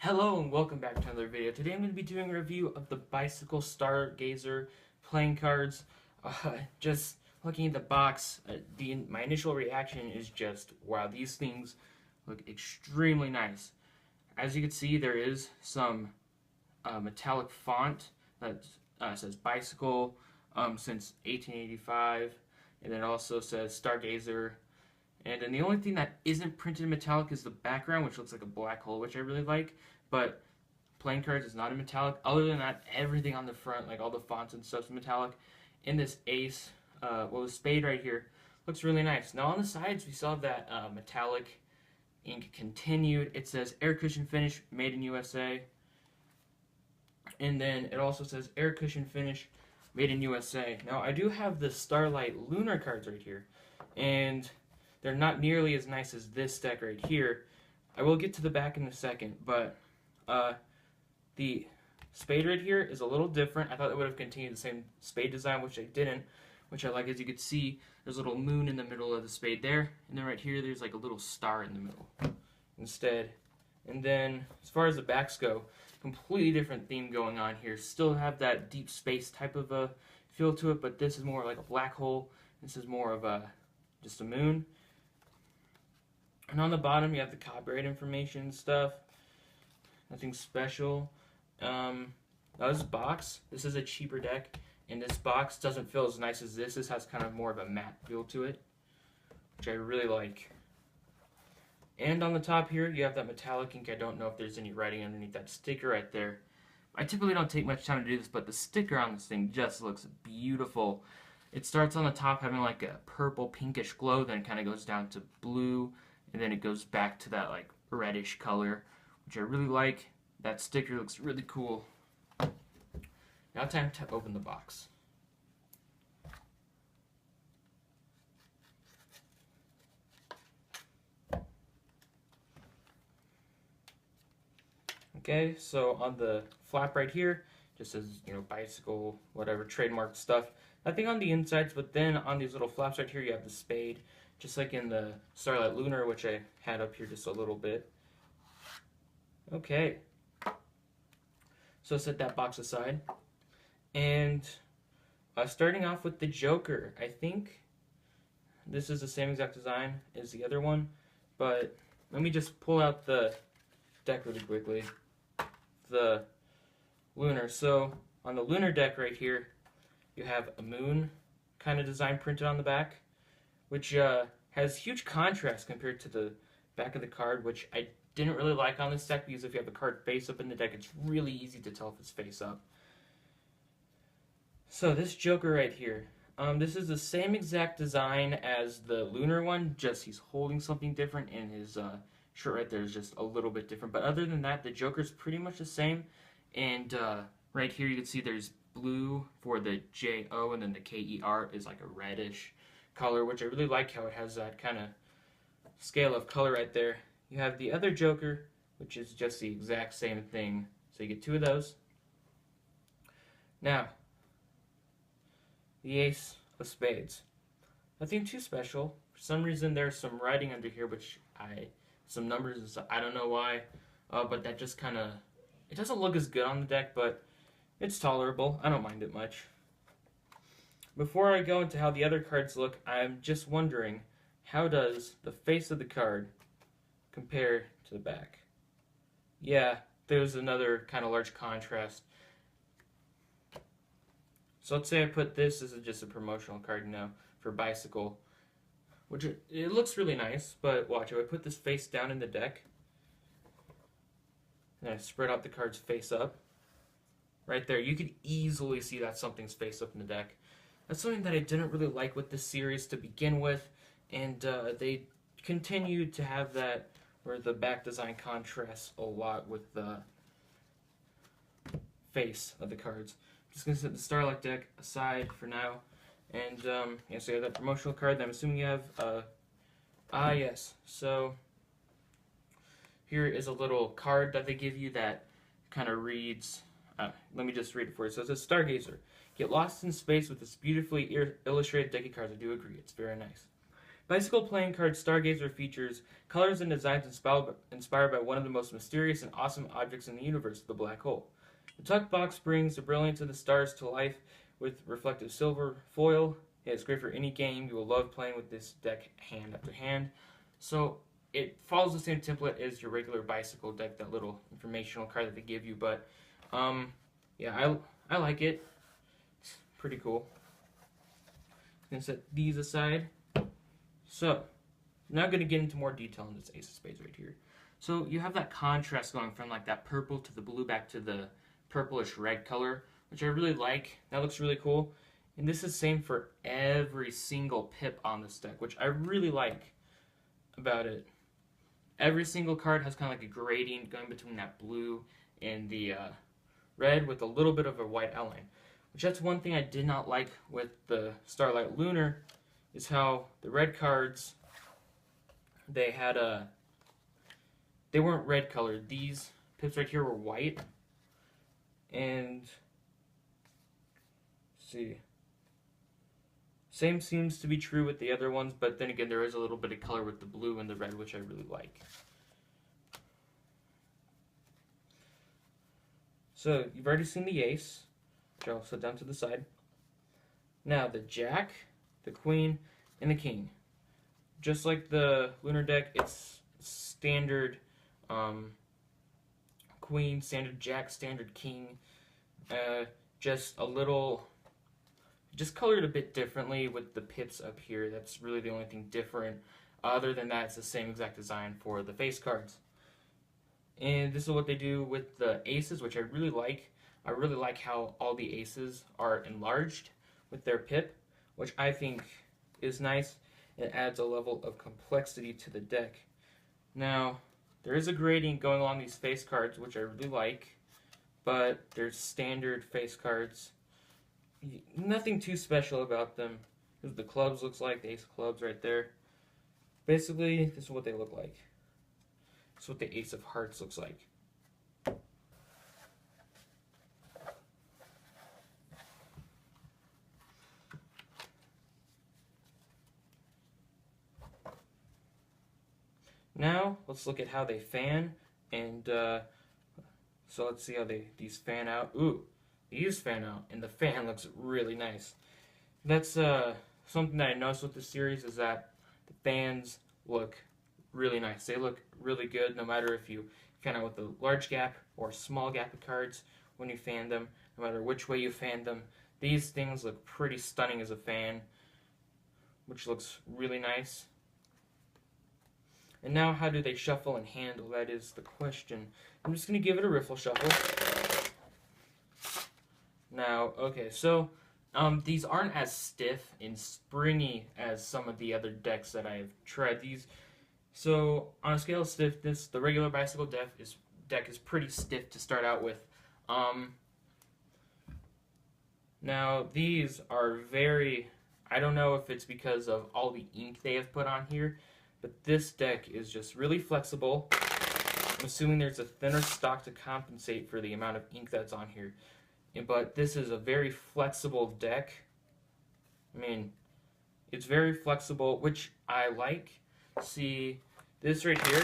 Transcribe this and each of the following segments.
Hello and welcome back to another video. Today I'm going to be doing a review of the Bicycle Stargazer playing cards. Just looking at the box, my initial reaction is just, wow, these things look extremely nice. As you can see, there is some metallic font that says Bicycle since 1885, and then it also says Stargazer. And then the only thing that isn't printed metallic is the background, which looks like a black hole, which I really like. But playing cards is not in metallic. Other than that, everything on the front, like all the fonts and stuff, is metallic. And this ace, the spade right here, looks really nice. Now on the sides, we still have that metallic ink continued. It says air cushion finish, made in USA. And then it also says air cushion finish, made in USA. Now I do have the Starlight Lunar cards right here. And they're not nearly as nice as this deck right here. I will get to the back in a second, but the spade right here is a little different. I thought it would have continued the same spade design, which I didn't, which I like. As you can see, there's a little moon in the middle of the spade there, and then right here there's like a little star in the middle instead. And then as far as the backs go, completely different theme going on here. Still have that deep space type of a feel to it, but this is more like a black hole. This is more of just a moon. And on the bottom, you have the copyright information stuff. Nothing special. Now this box, this is a cheaper deck, and this box doesn't feel as nice as this. This has kind of more of a matte feel to it, which I really like. And on the top here, you have that metallic ink. I don't know if there's any writing underneath that sticker right there. I typically don't take much time to do this, but the sticker on this thing just looks beautiful. It starts on the top having like a purple pinkish glow, then kind of goes down to blue, and then it goes back to that like reddish color, which I really like. That sticker looks really cool. Now time to open the box. Okay, so on the flap right here, just says, bicycle, whatever, trademark stuff. Nothing on the insides, but then on these little flaps right here, you have the spade, just like in the Starlight Lunar, which I had up here just a little bit. Okay. So set that box aside. And starting off with the Joker, I think this is the same exact design as the other one, but let me just pull out the deck really quickly. The Lunar. So on the Lunar deck right here, you have a moon kind of design printed on the back, which has huge contrast compared to the back of the card, which I didn't really like on this deck, because if you have a card face up in the deck, it's really easy to tell if it's face up. So this Joker right here, this is the same exact design as the Lunar one, just he's holding something different, and his shirt right there is just a little bit different. But other than that, the Joker's pretty much the same. And right here you can see there's blue for the J-O, and then the K-E-R is like a reddish color, which I really like how it has that kind of scale of color right there. You have the other Joker, which is just the exact same thing. So you get two of those. Now, the Ace of Spades. Nothing too special. For some reason, there's some writing under here, some numbers and stuff. I don't know why, but that just kind of, it doesn't look as good on the deck, but it's tolerable. I don't mind it much. Before I go into how the other cards look, I'm just wondering, how does the face of the card compare to the back? Yeah, there's another kind of large contrast. So let's say I put this as just a promotional card now for Bicycle, which it looks really nice, but watch, if I put this face down in the deck, and I spread out the cards face up, right there, you could easily see that something's face up in the deck. That's something that I didn't really like with this series to begin with, and they continued to have that where the back design contrasts a lot with the face of the cards. I'm just going to set the Starlight deck aside for now, and yeah, so you have that promotional card that I'm assuming you have, yes, so here is a little card that they give you that kind of reads, let me just read it for you. So it says, Stargazer, get lost in space with this beautifully illustrated deck of cards. I do agree, it's very nice. Bicycle playing card Stargazer features colors and designs inspired by one of the most mysterious and awesome objects in the universe, the black hole. The tuck box brings the brilliance of the stars to life with reflective silver foil. It's great for any game. You will love playing with this deck hand after hand. So it follows the same template as your regular bicycle deck, that little informational card that they give you. But yeah, I like it. It's pretty cool. I'm gonna set these aside. So now I'm gonna get into more detail in this Ace of Spades right here. So you have that contrast going from like that purple to the blue back to the purplish red color, which I really like. That looks really cool. And this is the same for every single pip on this deck, which I really like about it. Every single card has kind of like a gradient going between that blue and the red with a little bit of a white outline. Which that's one thing I did not like with the Starlight Lunar, is how the red cards, they had they weren't red colored. These pips right here were white. And let's see. Same seems to be true with the other ones, but then again, there is a little bit of color with the blue and the red, which I really like. So, you've already seen the ace, which I'll set down to the side. Now, the jack, the queen, and the king. Just like the lunar deck, it's standard queen, standard jack, standard king. Just a little... just colored a bit differently with the pips up here. That's really the only thing different. Other than that, it's the same exact design for the face cards. And this is what they do with the aces, which I really like. I really like how all the aces are enlarged with their pip, which I think is nice. It adds a level of complexity to the deck. Now, there is a gradient going along these face cards, which I really like, but they're standard face cards. Nothing too special about them. This is what the clubs looks like, the ace of clubs right there. Basically, this is what they look like. This is what the ace of hearts looks like. Now, let's look at how they fan, and so let's see how these fan out. Ooh, these fan out, and the fan looks really nice. That's something that I noticed with this series, is that the fans look really nice. They look really good, no matter if you fan out with a large gap or a small gap of cards when you fan them, no matter which way you fan them. These things look pretty stunning as a fan, which looks really nice. And now, how do they shuffle and handle? That is the question. I'm just going to give it a riffle shuffle. Now, okay, so these aren't as stiff and springy as some of the other decks that I've tried. So on a scale of stiffness, the regular bicycle deck is pretty stiff to start out with. Now, these are very... I don't know if it's because of all the ink they have put on here, but this deck is just really flexible. I'm assuming there's a thinner stock to compensate for the amount of ink that's on here. But this is a very flexible deck. I mean, it's very flexible, which I like. See, this right here,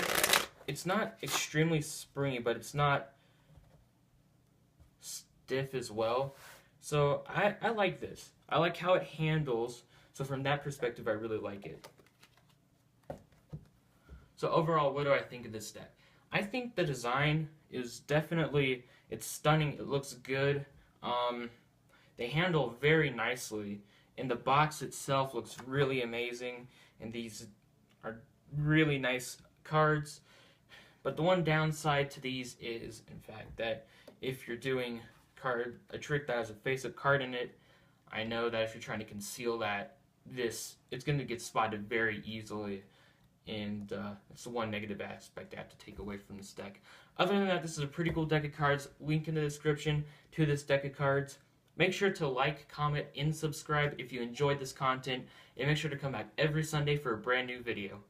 it's not extremely springy, but it's not stiff as well. So I like this. I like how it handles. So from that perspective, I really like it. So overall, what do I think of this deck? I think the design is definitely, it's stunning, it looks good. They handle very nicely, and the box itself looks really amazing, and these are really nice cards. But the one downside to these is, in fact, that if you're doing a trick that has a face-up card in it, I know that if you're trying to conceal that, it's going to get spotted very easily. And that's the one negative aspect I have to take away from this deck. Other than that, this is a pretty cool deck of cards. Link in the description to this deck of cards. Make sure to like, comment, and subscribe if you enjoyed this content. And make sure to come back every Sunday for a brand new video.